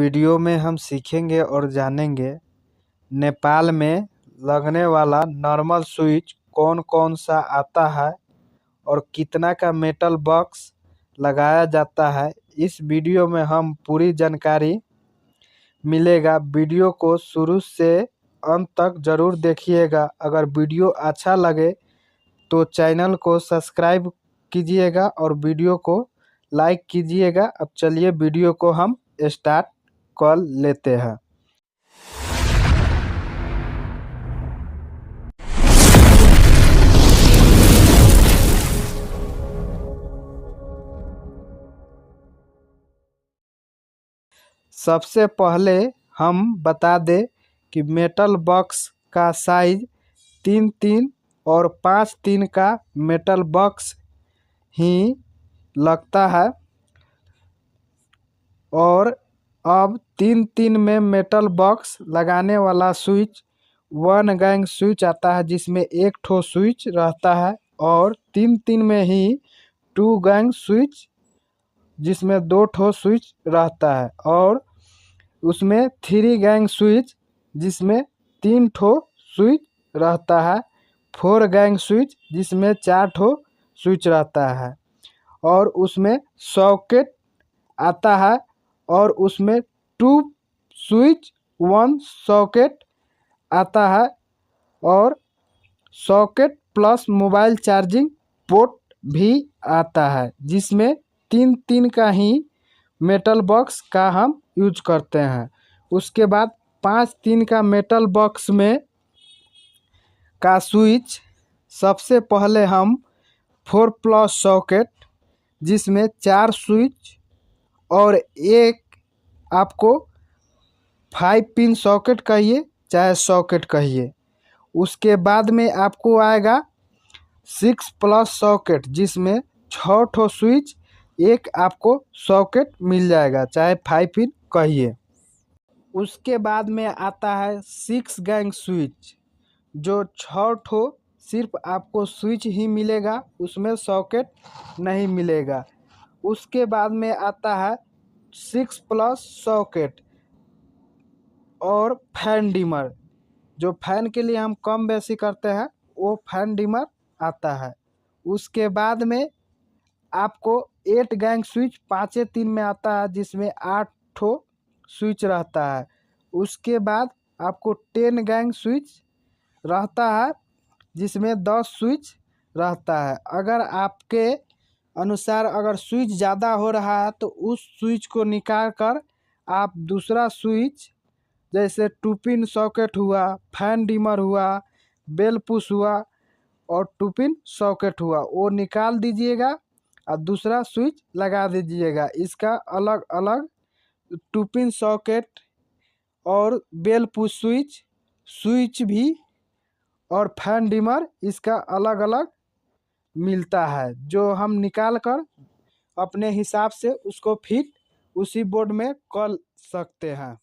Video में हम सीखेंगे और जानेंगे नेपाल में लगने वाला नॉर्मल स्विच कौन कौन सा आता है और कितना का मेटल बॉक्स लगाया जाता है। इस वीडियो में हम पूरी जानकारी मिलेगा। वीडियो को शुरू से अंत तक ज़रूर देखिएगा। अगर वीडियो अच्छा लगे तो चैनल को सब्सक्राइब कीजिएगा और वीडियो को लाइक कीजिएगा। अब चलिए वीडियो को हम स्टार्ट कर लेते हैं। सबसे पहले हम बता दें कि मेटल बॉक्स का साइज 3-3 और 5-3 का मेटल बॉक्स ही लगता है। और अब 3-3 में मेटल बॉक्स लगाने वाला स्विच 1 गैंग स्विच आता है, जिसमें एक ठो स्विच रहता है। और 3-3 में ही 2 गैंग स्विच, जिसमें 2 ठो स्विच रहता है। और उसमें 3 गैंग स्विच, जिसमें 3 ठो स्विच रहता है। 4 गैंग स्विच, जिसमें 4 ठो स्विच रहता है। और उसमें सॉकेट आता है और उसमें 2 स्विच 1 सॉकेट आता है। और socket plus mobile charging port भी आता है, जिसमें 3-3 का ही मेटल बॉक्स का हम यूज करते हैं। उसके बाद 5-3 का मेटल बॉक्स में का स्विच सबसे पहले हम 4+ सॉकेट, जिसमें 4 स्विच और एक आपको 5 पिन सॉकेट कहिए चाहे सॉकेट कहिए। उसके बाद में आपको आएगा 6+ सॉकेट, जिसमें 6 ठो स्विच, एक आपको सॉकेट मिल जाएगा चाहे 5 पिन कहिए। उसके बाद में आता है 6 गैंग स्विच, जो 6 ठो सिर्फ आपको स्विच ही मिलेगा, उसमें सॉकेट नहीं मिलेगा। उसके बाद में आता है 6+ सॉकेट और फैन डिमर, जो फैन के लिए हम कम बेसी करते हैं, वो फैन डिमर आता है। उसके बाद में आपको 8 गैंग स्विच 5-3 में आता है, जिसमें 8 ठो स्विच रहता है। उसके बाद आपको 10 गैंग स्विच रहता है, जिसमें 10 स्विच रहता है। अगर आपके अनुसार अगर स्विच ज़्यादा हो रहा है तो उस स्विच को निकाल कर आप दूसरा स्विच, जैसे 2 पिन सॉकेट हुआ, फैन डिमर हुआ, बेल पुश हुआ और 2 पिन सॉकेट हुआ, वो निकाल दीजिएगा और दूसरा स्विच लगा दीजिएगा। इसका अलग अलग 2 पिन सॉकेट और बेल पुश स्विच, स्विच भी और फैन डिमर, इसका अलग अलग मिलता है, जो हम निकाल कर अपने हिसाब से उसको फिट उसी बोर्ड में कर सकते हैं।